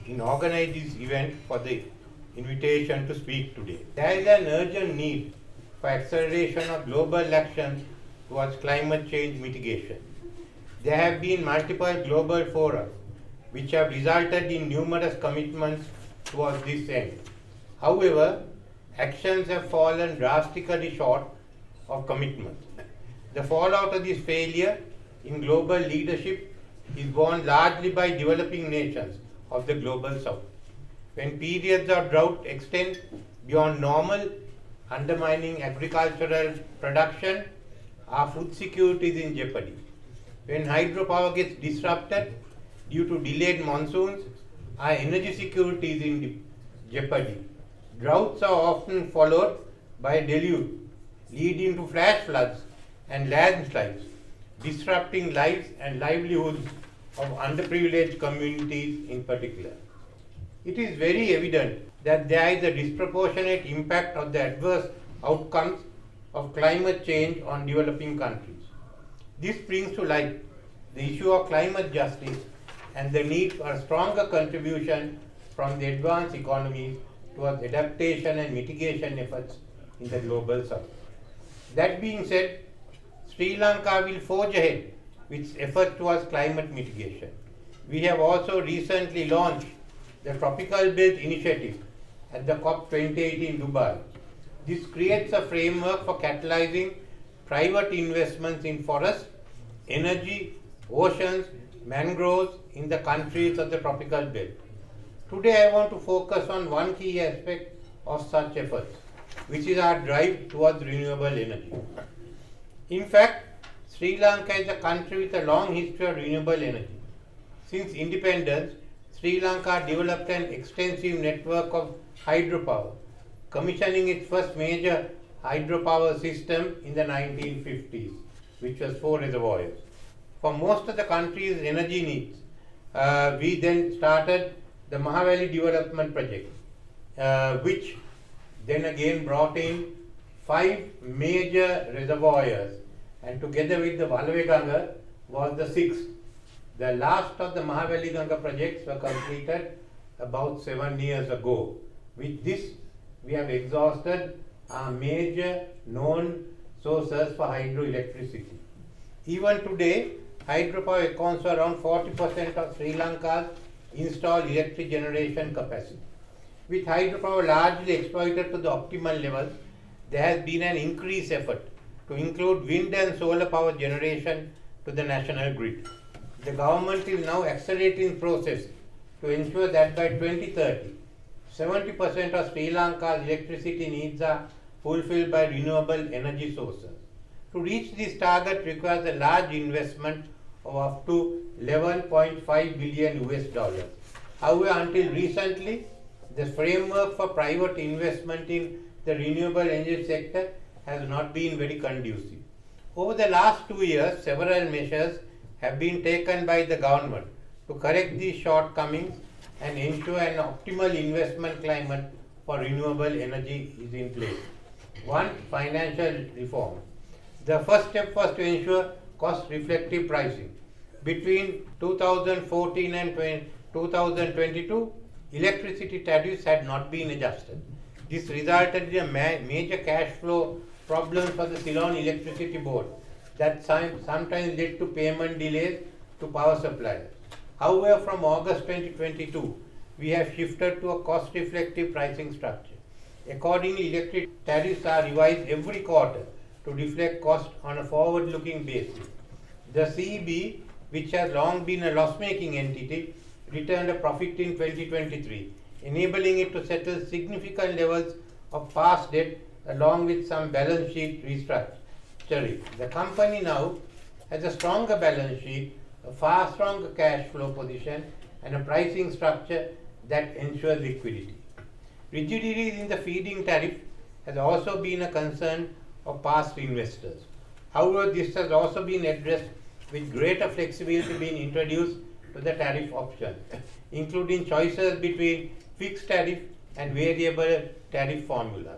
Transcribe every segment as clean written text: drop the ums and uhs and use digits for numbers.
in organizing this event for the invitation to speak today. There is an urgent need for acceleration of global action towards climate change mitigation. There have been multiple global fora which have resulted in numerous commitments towards this end. However, actions have fallen drastically short of commitment. The fallout of this failure in global leadership is borne largely by developing nations of the global south. When periods of drought extend beyond normal, undermining agricultural production, our food security is in jeopardy. When hydropower gets disrupted due to delayed monsoons, our energy security is in jeopardy. Droughts are often followed by a deluge, leading to flash floods and landslides, disrupting lives and livelihoods of underprivileged communities in particular. It is very evident that there is a disproportionate impact of the adverse outcomes of climate change on developing countries. This brings to light the issue of climate justice and the need for a stronger contribution from the advanced economies towards adaptation and mitigation efforts in the global south. That being said, Sri Lanka will forge ahead with its efforts towards climate mitigation. We have also recently launched the Tropical Belt Initiative at the COP28 in Dubai. This creates a framework for catalyzing private investments in forests, energy, oceans, mangroves in the countries of the tropical belt. Today I want to focus on one key aspect of such efforts, which is our drive towards renewable energy. In fact, Sri Lanka is a country with a long history of renewable energy. Since independence, Sri Lanka developed an extensive network of hydropower, commissioning its first major hydropower system in the 1950s, which was 4 reservoirs. For most of the country's energy needs, we then started the Mahaveli Development Project, which then again brought in 5 major reservoirs, and together with the Valave Ganga was the 6th. The last of the Mahaveli Ganga projects were completed about 7 years ago. With this, we have exhausted our major known sources for hydroelectricity. Even today, hydropower accounts for around 40% of Sri Lanka's installed electric generation capacity. With hydropower largely exploited to the optimal levels, there has been an increased effort to include wind and solar power generation to the national grid. The government is now accelerating process to ensure that by 2030, 70% of Sri Lanka's electricity needs are fulfilled by renewable energy sources. To reach this target requires a large investment of up to 11.5 billion US dollars. However, until recently, the framework for private investment in the renewable energy sector has not been very conducive. Over the last 2 years, several measures have been taken by the government to correct these shortcomings and ensure an optimal investment climate for renewable energy is in place. 1. Financial reform. The first step was to ensure cost-reflective pricing. Between 2014 and 2022, electricity tariffs had not been adjusted. This resulted in a major cash flow problems for the Ceylon Electricity Board that sometimes led to payment delays to power suppliers. However, from August 2022, we have shifted to a cost-reflective pricing structure. Accordingly, electric tariffs are revised every quarter to reflect cost on a forward-looking basis. The CEB, which has long been a loss-making entity, returned a profit in 2023, enabling it to settle significant levels of past debt along with some balance sheet restructuring. The company now has a stronger balance sheet, a far stronger cash flow position, and a pricing structure that ensures liquidity. Rigidity in the feed-in tariff has also been a concern of past investors. However, this has also been addressed with greater flexibility being introduced to the tariff options, including choices between fixed tariff and variable tariff formula.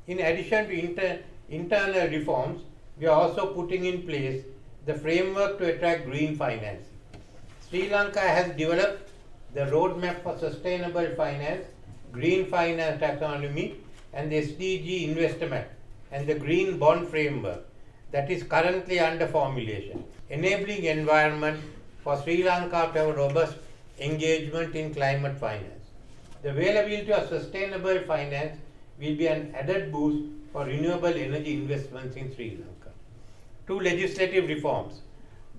In addition to internal reforms, we are also putting in place the framework to attract green financing. Sri Lanka has developed the Roadmap for Sustainable Finance, Green Finance Taxonomy, and the SDG Investment and the Green Bond Framework that is currently under formulation, enabling environment for Sri Lanka to have a robust engagement in climate finance. The availability of sustainable finance will be an added boost for renewable energy investments in Sri Lanka. 2. Legislative reforms.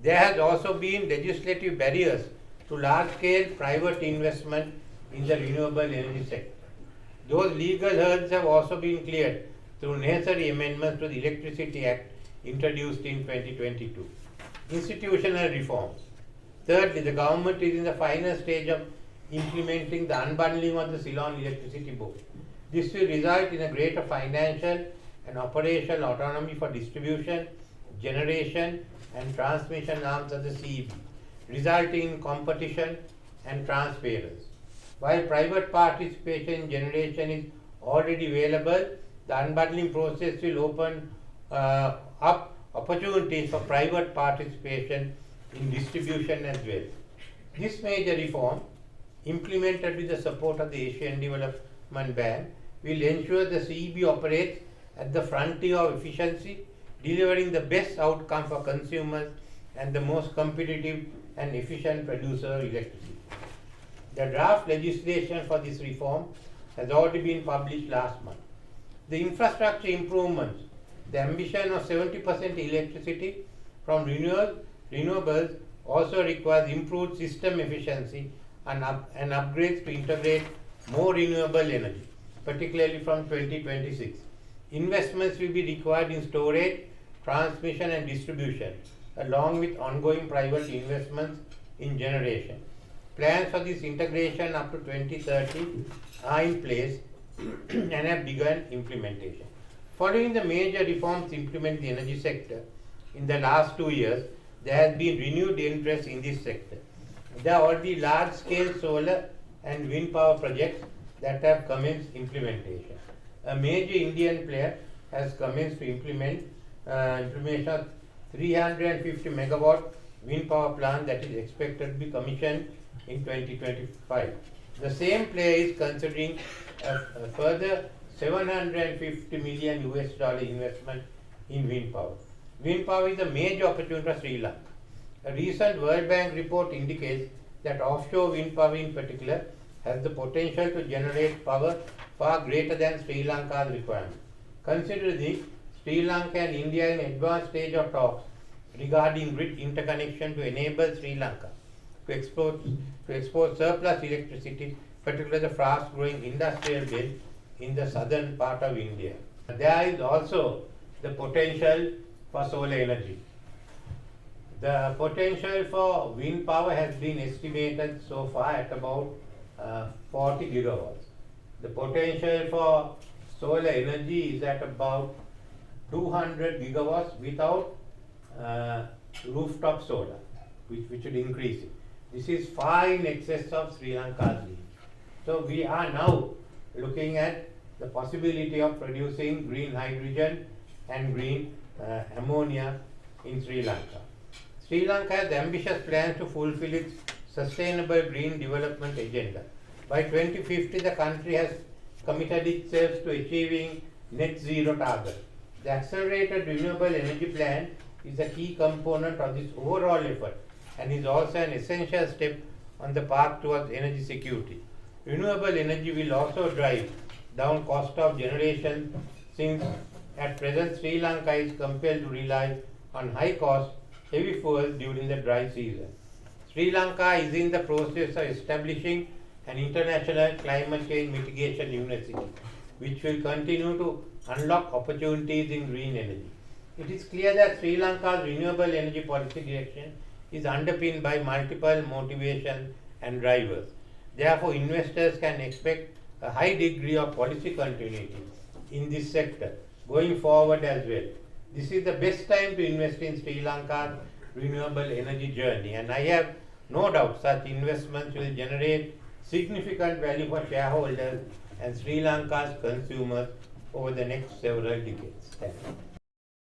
There has also been legislative barriers to large-scale private investment in the renewable energy sector. Those legal hurdles have also been cleared through necessary amendments to the Electricity Act introduced in 2022. Institutional reforms. Thirdly, the government is in the final stage of implementing the unbundling of the Ceylon Electricity Board. This will result in a greater financial and operational autonomy for distribution, generation and transmission arms of the CEB, resulting in competition and transparency. While private participation in generation is already available, the unbundling process will open up opportunities for private participation in distribution as well. This major reform, implemented with the support of the Asian Development Bank, will ensure the CEB operates at the frontier of efficiency, delivering the best outcome for consumers and the most competitive and efficient producer of electricity. The draft legislation for this reform has already been published last month. The infrastructure improvements, the ambition of 70% electricity from renewables also requires improved system efficiency and upgrades to integrate more renewable energy, particularly from 2026. Investments will be required in storage, transmission and distribution, along with ongoing private investments in generation. Plans for this integration up to 2030 are in place and have begun implementation. Following the major reforms implemented in the energy sector in the last 2 years, there has been renewed interest in this sector. There are already large-scale solar and wind power projects that have commenced implementation. A major Indian player has commenced to implementation of 350 megawatt wind power plant that is expected to be commissioned in 2025. The same player is considering a further $750 million investment in wind power. Wind power is a major opportunity for Sri Lanka. A recent World Bank report indicates that offshore wind power in particular has the potential to generate power far greater than Sri Lanka's requirement. Consider this, Sri Lanka and India in advanced stage of talks regarding grid interconnection to enable Sri Lanka to export surplus electricity, particularly the fast-growing industrial belt in the southern part of India. There is also the potential for solar energy. The potential for wind power has been estimated so far at about 40 gigawatts. The potential for solar energy is at about 200 gigawatts without rooftop solar, which should increase it. This is far in excess of Sri Lanka's need. So we are now looking at the possibility of producing green hydrogen and green ammonia in Sri Lanka. Sri Lanka has ambitious plans to fulfill its sustainable green development agenda. By 2050, the country has committed itself to achieving net zero target. The accelerated renewable energy plan is a key component of this overall effort and is also an essential step on the path towards energy security. Renewable energy will also drive down cost of generation, since at present Sri Lanka is compelled to rely on high cost heavy fuels during the dry season. Sri Lanka is in the process of establishing an international climate change mitigation university, which will continue to unlock opportunities in green energy. It is clear that Sri Lanka's renewable energy policy direction is underpinned by multiple motivations and drivers. Therefore, investors can expect a high degree of policy continuity in this sector going forward as well. This is the best time to invest in Sri Lanka's renewable energy journey, and I have no doubt such investments will generate significant value for shareholders and Sri Lanka's consumers over the next several decades. Thank you.